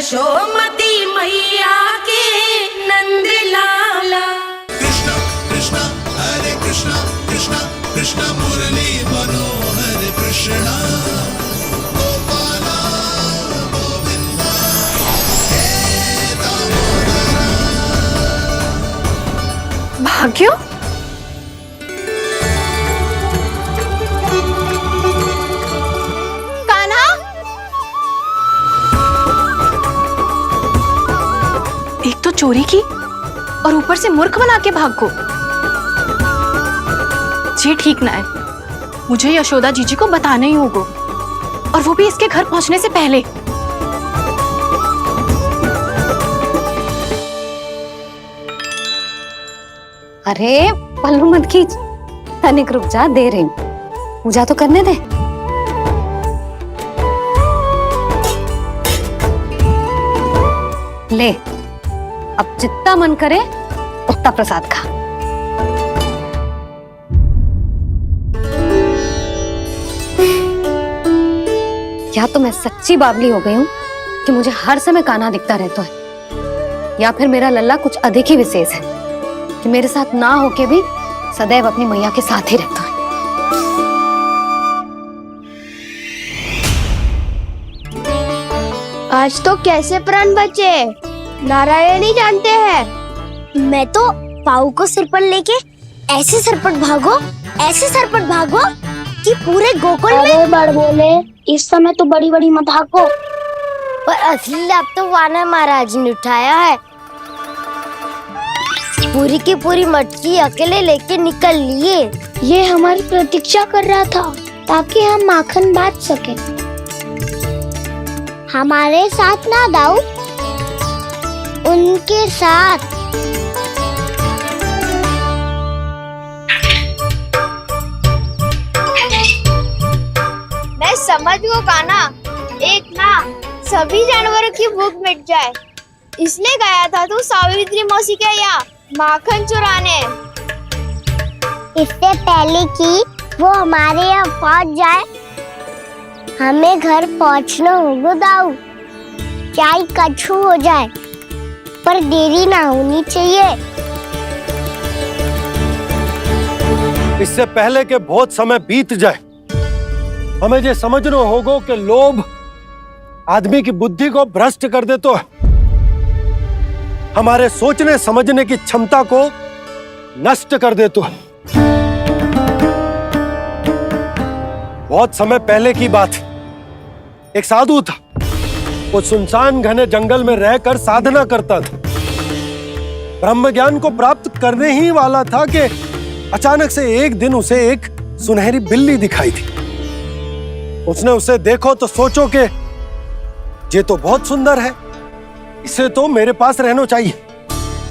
यशोमती मैया के नंद लाला। कृष्ण कृष्ण हरे कृष्ण कृष्ण कृष्ण मुरली मनोहर कृष्ण गोपाला गोविंदा हे दामोदर। भाग्य, एक तो चोरी की और ऊपर से मूर्ख बना के भाग को। ये ठीक ना है, मुझे यशोदा जीजी को बताना ही होगा, और वो भी इसके घर पहुंचने से पहले। अरे पल्लू मत खींच, तनिक रुक जा, दे रही हूं, पूजा तो करने दे। ले, अब जितना मन करे उतना प्रसाद खा। या तो मैं सच्ची बावली हो गई हूँ कि मुझे हर समय कान्हा दिखता रहता है, या फिर मेरा लल्ला कुछ अधिक ही विशेष है कि मेरे साथ ना होके भी सदैव अपनी मैया के साथ ही रहता है। आज तो कैसे प्राण बचे नारायण ही जानते हैं। मैं तो पाऊ को सिर पर लेके ऐसे सरपट भागो कि पूरे गोकुल में बड़ बोले। इस समय तो बड़ी बड़ी मत हाको, पर असली लाभ तो वानर महाराज ने उठाया है। पूरी की पूरी मटकी अकेले लेके निकल लिए। ये हमारी प्रतीक्षा कर रहा था ताकि हम माखन बांट सके। हमारे साथ ना दाऊ, उनके साथ। मैं समझ गो कान्हा, एक ना सभी जानवरों की भूख मिट जाए, इसलिए गया था तू सावित्री मौसी के यहाँ माखन चुराने। इससे पहले कि वो हमारे यहाँ पहुँच जाए, हमें घर पहुँचना होगा दाऊ। चाहे कछु हो जाए, पर देरी ना होनी चाहिए। इससे पहले के बहुत समय बीत जाए, हमें ये समझना होगा कि लोभ आदमी की बुद्धि को भ्रष्ट कर देता है, हमारे सोचने समझने की क्षमता को नष्ट कर देता है। बहुत समय पहले की बात, एक साधु था, वो सुनसान घने जंगल में रहकर साधना करता था। ब्रह्म ज्ञान को प्राप्त करने ही वाला था कि अचानक से एक दिन उसे एक सुनहरी बिल्ली दिखाई थी। उसने उसे देखो तो सोचो कि ये तो बहुत सुंदर है, इसे तो मेरे पास रहना चाहिए,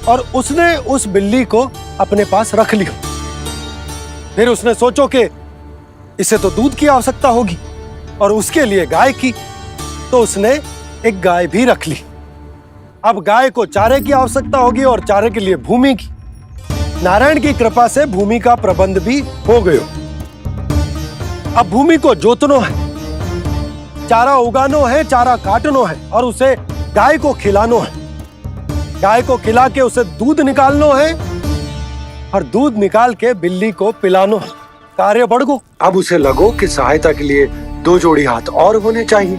और उसने उस बिल्ली को अपने पास रख लिया। फिर उसने सोचो कि इसे तो दूध की आवश्यकता होगी और उसके लिए गाय की, तो उसने एक गाय भी रख ली। अब गाय को चारे की आवश्यकता होगी और चारे के लिए भूमि की। नारायण की कृपा से भूमि का प्रबंध भी हो गया। अब भूमि को जोतनो है, चारा उगानो है, चारा काटनो है, और उसे गाय को खिलानो है। गाय को खिला के उसे दूध निकालनो है, और दूध निकाल के बिल्ली को पिलानो है। कार्य बढ़ गो। अब उसे लगो कि सहायता के लिए 2 जोड़ी हाथ और होने चाहिए,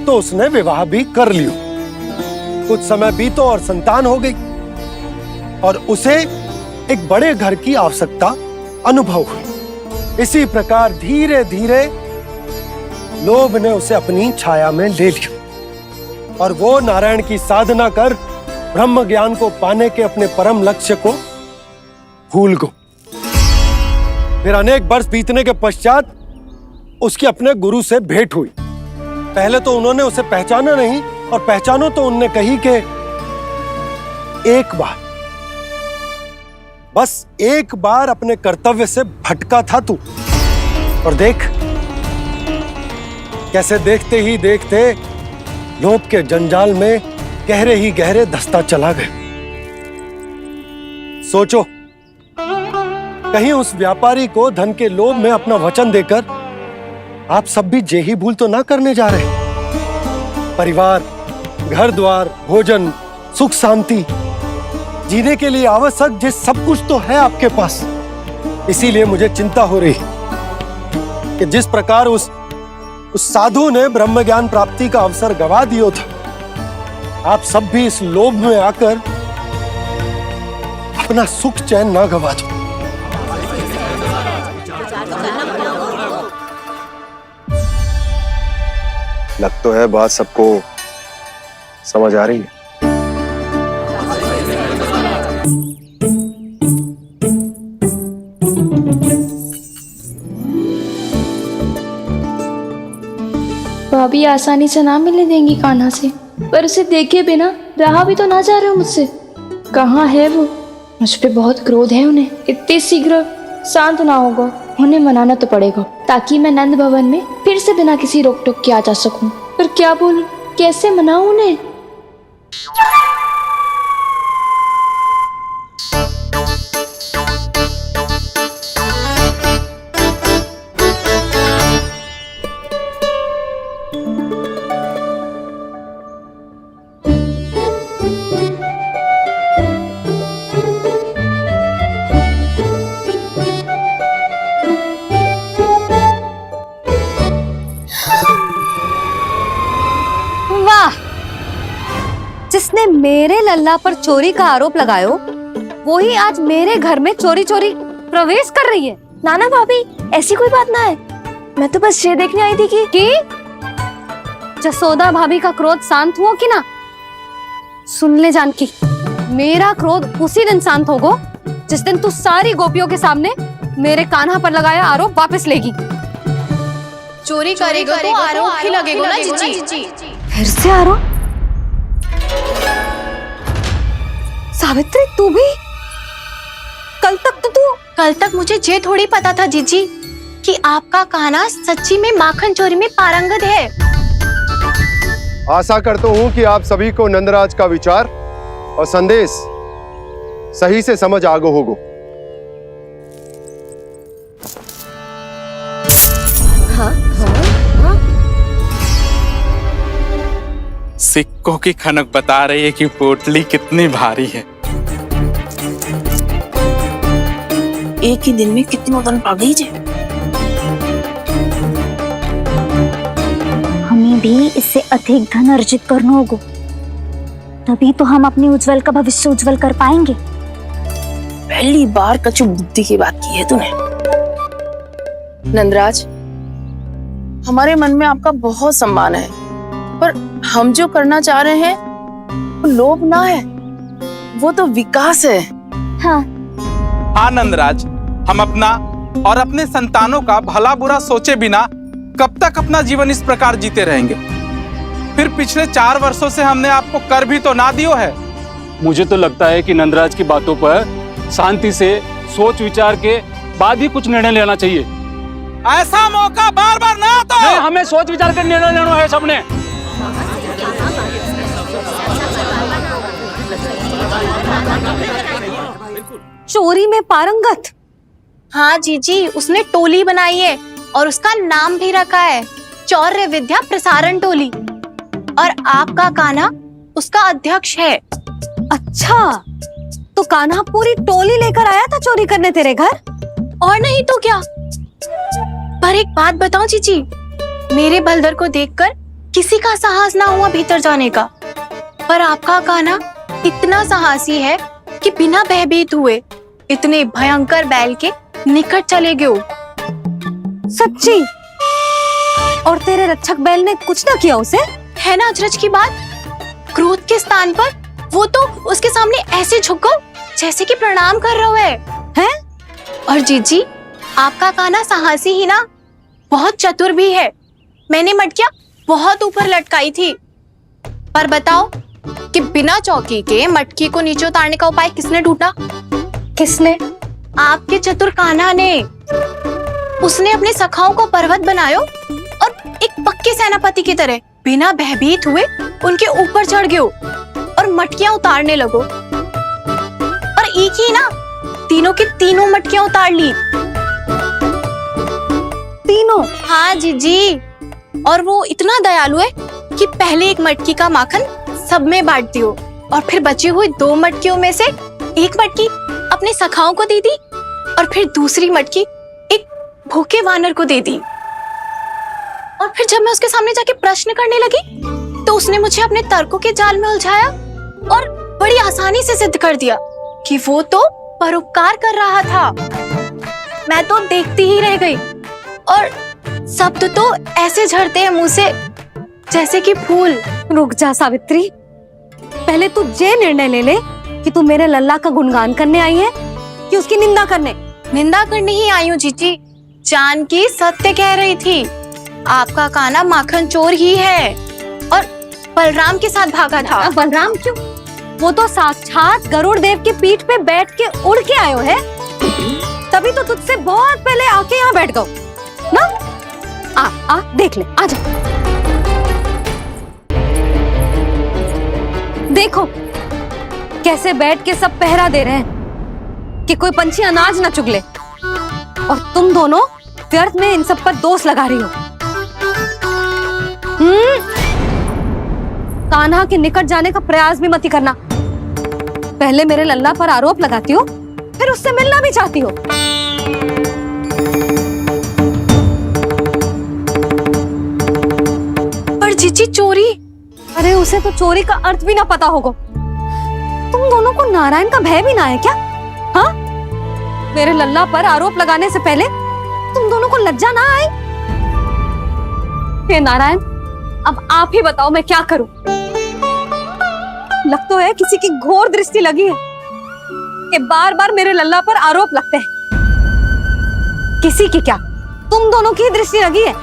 तो उसने विवाह भी कर लियो। कुछ समय बीतो और संतान हो गई, और उसे एक बड़े घर की आवश्यकता अनुभव हुई। इसी प्रकार धीरे धीरे लोभ ने उसे अपनी छाया में ले लिया, और वो नारायण की साधना कर ब्रह्म ज्ञान को पाने के अपने परम लक्ष्य को भूल गो। फिर अनेक वर्ष बीतने के पश्चात उसकी अपने गुरु से भेंट हुई। पहले तो उन्होंने उसे पहचाना नहीं, और पहचानो तो उनने कही कि एक बार, बस एक बार अपने कर्तव्य से भटका था तू, और देख कैसे देखते ही देखते लोभ के जंजाल में गहरे ही गहरे धंसता चला गया। सोचो, कहीं उस व्यापारी को धन के लोभ में अपना वचन देकर आप सब भी जे ही भूल तो ना करने जा रहे। परिवार, घर द्वार, भोजन, सुख शांति, जीने के लिए आवश्यक जिस सब कुछ तो है आपके पास। इसीलिए मुझे चिंता हो रही कि जिस प्रकार उस साधु ने ब्रह्म ज्ञान प्राप्ति का अवसर गवा दिया था, आप सब भी इस लोभ में आकर अपना सुख चैन ना गवा दो। लग तो है बात सबको समझ आ रही है। भाभी आसानी से ना मिलने देंगी कान्हा से, पर उसे देखे बिना रहा भी तो ना जा रहे हो मुझसे। कहाँ है वो? मुझ पे बहुत क्रोध है उन्हें। इतने शीघ्र शांत ना होगा, उन्हें मनाना तो पड़ेगा ताकि मैं नंद भवन में फिर से बिना किसी रोक टोक के आ जा सकूं। पर क्या बोलूं, कैसे मनाऊं उन्हें? जिसने मेरे लल्ला पर चोरी का आरोप लगायो, वो ही आज मेरे घर में चोरी चोरी प्रवेश कर रही है। नाना भाभी, ऐसी कोई बात ना है। मैं तो बस ये देखने आई थी कि जसोदा भाभी का क्रोध शांत हुआ कि ना? सुन ले जानकी, मेरा क्रोध उसी दिन शांत होगा जिस दिन तू सारी गोपियों के सामने मेरे कान्हा पर लगाया आरोप वापस लेगी। चोरी करेगा तो आरोप ही लगेगा ना जीजी। फिर से आरोप? सावित्री, तू भी? कल तक मुझे ये थोड़ी पता था जीजी कि आपका कान्हा सच्ची में माखन चोरी में पारंगत है। आशा करता हूं कि आप सभी को नंदराज का विचार और संदेश सही से समझ आगो होगो। सिक्कों की खनक बता रही है कि पोटली कितनी भारी है। एक ही दिन में कितनी उड़न पा गई जे। हमें भी इससे अधिक धन अर्जित करना होगा, तभी तो हम अपने उज्जवल का भविष्य उज्जवल कर पाएंगे। पहली बार कछु बुद्धि की बात की है तूने। नंदराज, हमारे मन में आपका बहुत सम्मान है, पर हम जो करना चाह रहे हैं वो लोभ ना है, वो तो विकास है। हाँ नंदराज, हम अपना और अपने संतानों का भला बुरा सोचे बिना कब तक अपना जीवन इस प्रकार जीते रहेंगे? फिर पिछले 4 वर्षों से हमने आपको कर भी तो ना दियो है। मुझे तो लगता है कि नंदराज की बातों पर शांति से सोच विचार के बाद ही कुछ निर्णय लेना चाहिए। ऐसा मौका बार बार ना आता। नहीं, हमें सोच विचार कर निर्णय लेना है सबने। चोरी में पारंगत? हाँ जीजी, उसने टोली बनाई है और उसका नाम भी रखा है चौर्य विद्या प्रसारण टोली, और आपका कान्हा उसका अध्यक्ष है। अच्छा, तो कान्हा पूरी टोली लेकर आया था चोरी करने तेरे घर? और नहीं तो क्या। पर एक बात बताओ जीजी, मेरे बलदर को देखकर किसी का साहस ना हुआ भीतर जाने का, पर आपका कान्हा इतना साहसी है कि बिना भयभीत हुए इतने भयंकर बैल के निकट चले गए। सच्ची? और तेरे रक्षक बैल ने कुछ ना किया उसे? है ना अचरज की बात। क्रोध के स्थान पर वो तो उसके सामने ऐसे झुको जैसे कि प्रणाम कर रहा है। और जीजी, आपका कान्हा साहसी ही ना, बहुत चतुर भी है। मैंने मटकियां बहुत ऊपर लटकाई थी, पर बताओ कि बिना चौकी के मटकी को नीचे उतारने का उपाय किसने ढूंढा? किसने? आपके चतुर कान्हा ने। उसने अपने सखाओं को पर्वत बनायो और एक पक्के सेनापति की तरह बिना भयभीत हुए उनके ऊपर चढ़ गयो और मटकियां उतारने लगो। और एक ही ना, तीनों की तीनों मटकियां उतार ली। तीनों? हाँ जीजी, और वो इतना दयालु है कि पहले एक मटकी का माखन सब में बांट दियो और फिर बची हुई 2 मटकियों में से एक मटकी अपने सखाओं को दे दी और फिर दूसरी मटकी एक भूखे वानर को दे दी। और फिर जब मैं उसके सामने जाके प्रश्न करने लगी तो उसने मुझे अपने तर्कों के जाल में उलझाया और बड़ी आसानी से सिद्ध कर दिया कि वो तो परोपकार कर रहा था। मैं तो देखती ही रह गई और शब्द तो ऐसे झड़ते हैं मुंह से जैसे कि फूल। रुक जा सावित्री, पहले तू ये निर्णय ले ले कि तू मेरे लल्ला का गुणगान करने आई है कि उसकी निंदा करने। निंदा करने ही आई हूँ जीजी। जानकी सत्य कह रही थी, आपका कान्हा माखन चोर ही है और बलराम के साथ भागा था। बलराम क्यों? वो तो साक्षात गरुड़ देव की पीठ पे बैठ के उड़ के आयो है, तभी तो तुझसे बहुत पहले आके यहाँ बैठ गओ ना। आ देख ले, आ जा। देखो कैसे बैठ के सब पहरा दे रहे हैं कि कोई पंछी अनाज ना चुगले, और तुम दोनों व्यर्थ में इन सब पर दोष लगा रही हो। कान्हा के निकट जाने का प्रयास भी मत ही करना। पहले मेरे लल्ला पर आरोप लगाती हो, फिर उससे मिलना भी चाहती हो। पर जीजी चोरी? अरे उसे तो चोरी का अर्थ भी ना पता होगा। तुम दोनों को नारायण का भय भी ना है क्या? हाँ, मेरे लल्ला पर आरोप लगाने से पहले तुम दोनों को लज्जा ना आई? हे नारायण, अब आप ही बताओ मैं क्या करूं। लग तो है किसी की घोर दृष्टि लगी है कि बार बार मेरे लल्ला पर आरोप लगते हैं। किसी की क्या, तुम दोनों की दृष्टि लगी है।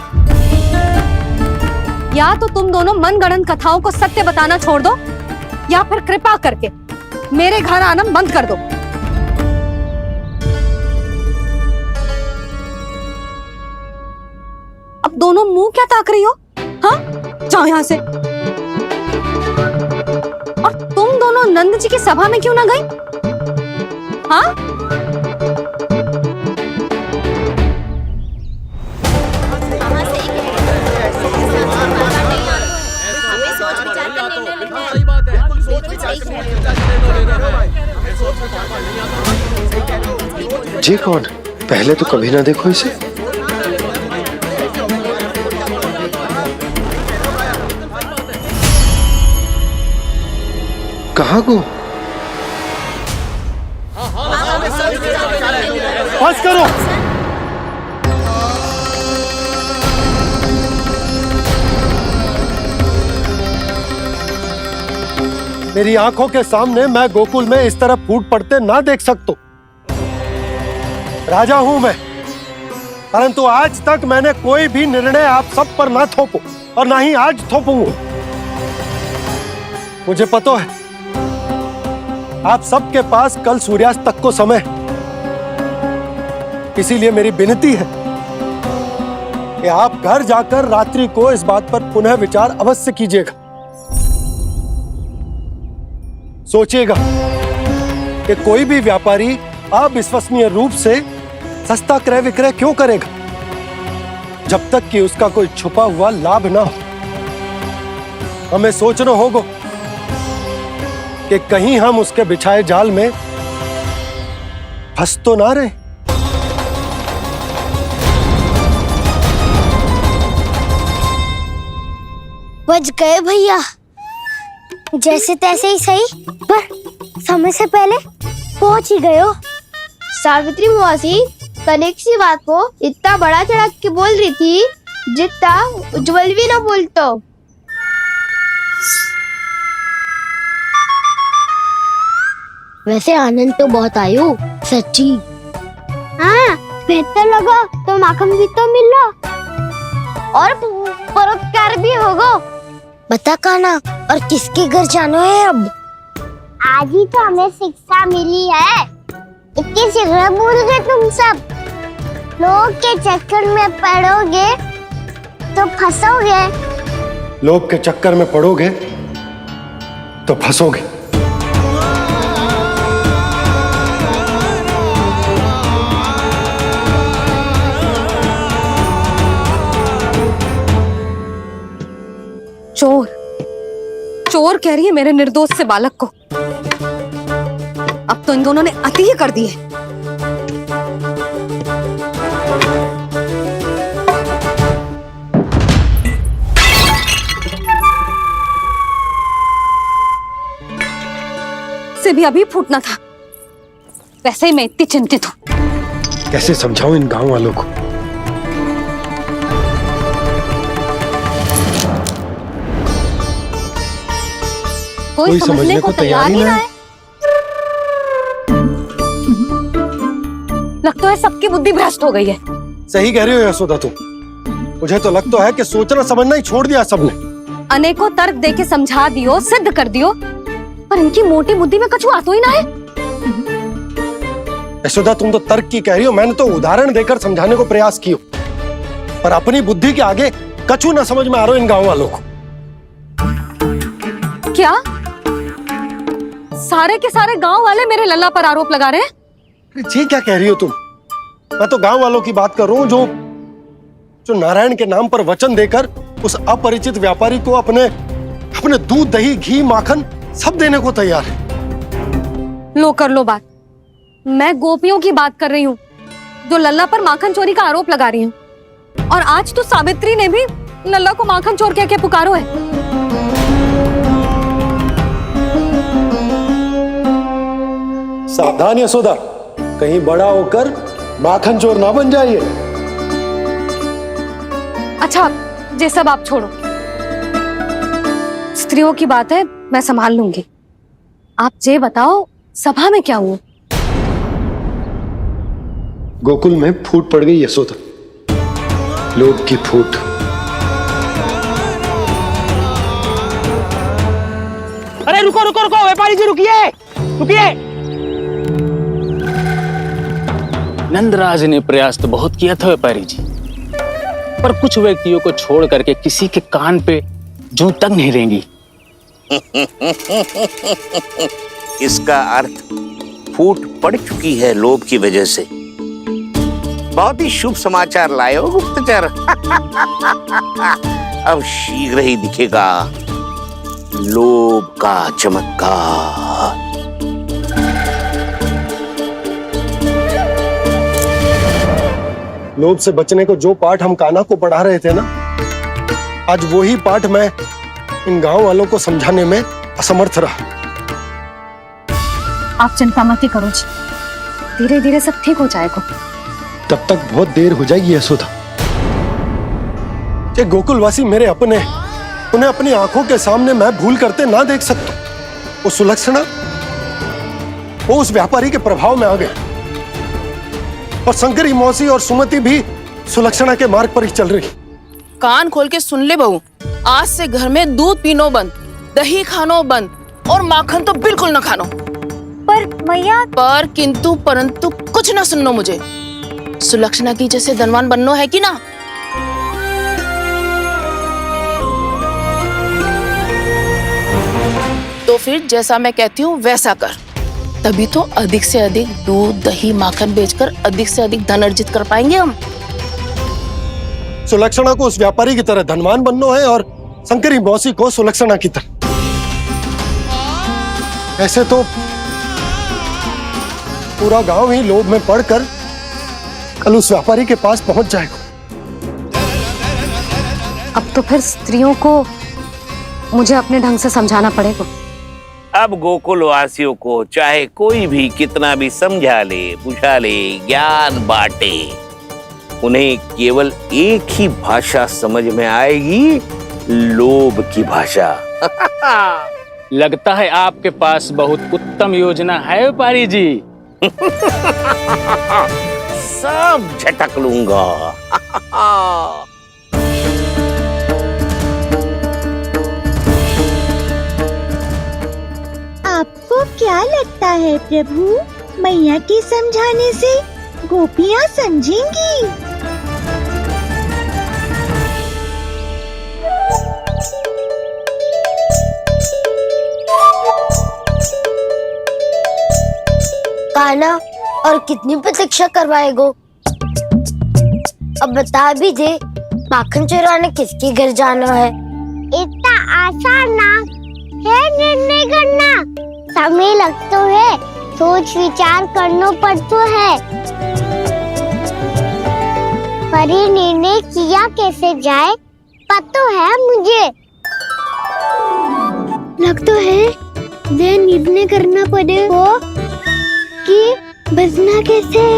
या तो तुम दोनों मनगढ़ंत कथाओं को सत्य बताना छोड़ दो, या फिर कृपा करके मेरे घर आना बंद कर दो। अब दोनों मुंह क्या ताक रही हो? हाँ, जाओ यहां से। और तुम दोनों नंद जी की सभा में क्यों ना गई? हाँ, जी कौन? पहले तो कभी ना देखो इसे। कहाँ को? बस करो। मेरी आंखों के सामने मैं गोकुल में इस तरह फूट पड़ते ना देख सकता। राजा हूं मैं, परंतु आज तक मैंने कोई भी निर्णय आप सब पर ना थोपो और ना ही आज थोपूंगा। मुझे पता है आप सबके पास कल सूर्यास्त तक को समय, इसीलिए मेरी विनती है कि आप घर जाकर रात्रि को इस बात पर पुनः विचार अवश्य कीजिएगा। सोचिएगा कि कोई भी व्यापारी अविश्वसनीय रूप से सस्ता क्रय विक्रय क्यों करेगा जब तक कि उसका कोई छुपा हुआ लाभ ना हो। हमें सोचना होगा कि कहीं हम उसके बिछाए जाल में फंस तो ना रहे। बच गए भैया, जैसे तैसे ही सही, पर समय से पहले पहुंच ही गए हो। सावित्री मौसी कनेक सी बात को इतना बड़ा चढ़ा के बोल रही थी जितना उज्जवल भी ना बोलतो। वैसे आनंद तो बहुत आयो, सच्ची। हाँ, बेहतर लगा तो माखन भी तो मिला और परोपकार भी होगा। बता कान्हा, और किसके घर जाना है अब? आज ही तो हमें शिक्षा मिली है। इतनी शीघ्र भूल गए तुम सब। लोग के चक्कर में पड़ोगे तो फंसोगे। लोग के चक्कर में पड़ोगे तो फंसोगे। चोर, चोर कह रही है मेरे निर्दोष से बालक को। अब तो इन दोनों ने अति ही कर दी है। से भी अभी फूटना था। वैसे ही मैं इतनी चिंतित हूं। कैसे समझाऊं इन गांव वालों को? कोई समझने को तैयार ही ना है। लगता है सबकी बुद्धि भ्रष्ट हो गई है। सही कह रही हो यशोदा तुम। मुझे तो लगता है कि सोचना समझना ही छोड़ दिया सबने। अनेकों तर्क देके समझा दियो, सिद्ध कर दियो, पर इनकी मोटी बुद्धि में कछु आता ही ना है। यशोदा तुम तो तर्क की कह रही हो, मैंने तो उदाहरण देकर समझाने को प्रयास किया, पर अपनी बुद्धि के आगे कछु ना समझ में आ रहा इन गांव वालों को। क्या सारे के सारे गांव वाले मेरे लल्ला पर आरोप लगा रहे हैं? जी क्या कह रही हो तुम? मैं तो गांव वालों की बात कर रहा हूं जो नारायण के नाम पर वचन देकर उस अपरिचित व्यापारी को अपने दूध, दही, घी, माखन सब देने को तैयार है। लो कर लो बात। मैं गोपियों की बात कर रही हूँ जो लल्ला पर माखन चोरी का आरोप लगा रही हूँ। और आज तो सावित्री ने भी लल्ला को माखन चोर कह के पुकारो है। सावधान यशोदा, कहीं बड़ा होकर माखन चोर ना बन जाइए। अच्छा, ये सब आप छोड़ो। स्त्रियों की बात है, मैं संभाल लूंगी। आप ये बताओ सभा में क्या हुआ? गोकुल में फूट पड़ गई यशोदा, लोभ की फूट। अरे रुको रुको रुको, व्यापारी जी रुकिए रुकिए। नंदराज ने प्रयास तो बहुत किया था व्यापारी जी, पर कुछ व्यक्तियों को छोड़ करके किसी के कान पे जूं तक नहीं रेंगी। इसका अर्थ फूट पड़ चुकी है लोभ की वजह से। बहुत ही शुभ समाचार लाए हो गुप्तचर। अब शीघ्र ही दिखेगा लोभ का चमत्कार। लोभ से बचने को जो पाठ हम कान्हा को पढ़ा रहे थे ना, आज वही पाठ मैं इन गांव वालों को समझाने में असमर्थ रहा। आप चिंता मत करो जी, धीरे धीरे सब ठीक हो जाएगा। तब तक बहुत देर हो जाएगी यशोदा। ये गोकुलवासी मेरे अपने, उन्हें अपनी आंखों के सामने मैं भूल करते ना देख सकता। वो सुलक्षणा, वो उस व्यापारी के प्रभाव में आ गए, और शंकरी मौसी और सुमति भी सुलक्षणा के मार्ग पर ही चल रही। कान खोल के सुन ले बहू, आज से घर में दूध पीनो बंद, दही खानो बंद, और माखन तो बिल्कुल न खानो। पर मैया, पर किंतु परंतु कुछ ना सुननो मुझे। सुलक्षणा की जैसे धनवान बननो है कि ना? तो फिर जैसा मैं कहती हूँ वैसा कर, तभी तो अधिक से अधिक दूध, दही, माखन बेचकर अधिक से अधिक धन अर्जित कर पाएंगे हम। सुलक्षणा को उस व्यापारी की तरह धनवान बनना है और शंकरी मौसी को सुलक्षणा की तरह। ऐसे तो पूरा गांव ही लोभ में पड़कर कल उस व्यापारी के पास पहुंच जाएगा। अब तो फिर स्त्रियों को मुझे अपने ढंग से समझाना पड़ेगा। अब गोकुल वासियों को चाहे कोई भी कितना भी समझा ले, बुझा ले, ज्ञान बांटे, उन्हें केवल एक ही भाषा समझ में आएगी, लोभ की भाषा। लगता है आपके पास बहुत उत्तम योजना है व्यापारी जी। सब झटक लूंगा। आपको क्या लगता है प्रभु, मैया के समझाने से गोपियाँ समझेंगी? कान्हा, और कितनी प्रतीक्षा करवाएगो? अब बता भी दे, माखन चुराने किसके घर जाना है? इतना आसान ना, है निर्णय करना। समय लगता है, सोच विचार करना पड़ता है, पर ये निर्णय किया कैसे जाए पता है मुझे। लगता है ये निर्णय करना पड़ेगा कि बचना कैसे।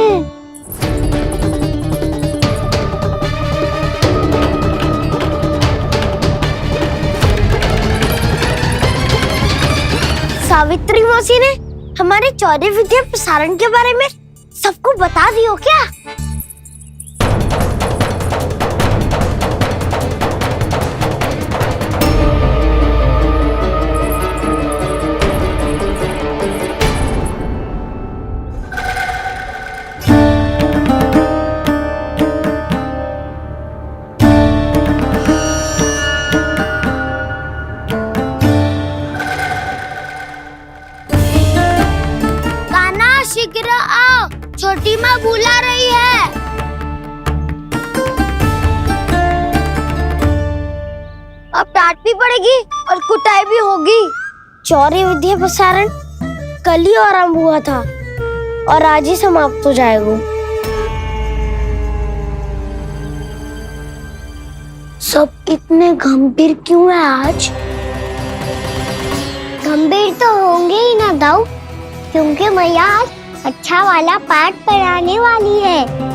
सावित्री मौसी ने हमारे 14 विद्या प्रसारण के बारे में सबको बता दियो क्या? शीघ्र आओ, छोटी माँ बुला रही है। अब डांट भी पड़ेगी और कुटाई भी होगी। 14 विद्या प्रसारण कल ही आरंभ हुआ था और आज ही समाप्त हो जाएगा। सब इतने गंभीर क्यों है आज? गंभीर तो होंगे ही ना दाऊ, क्योंकि मैया आज अच्छा वाला पाठ पढ़ाने वाली है।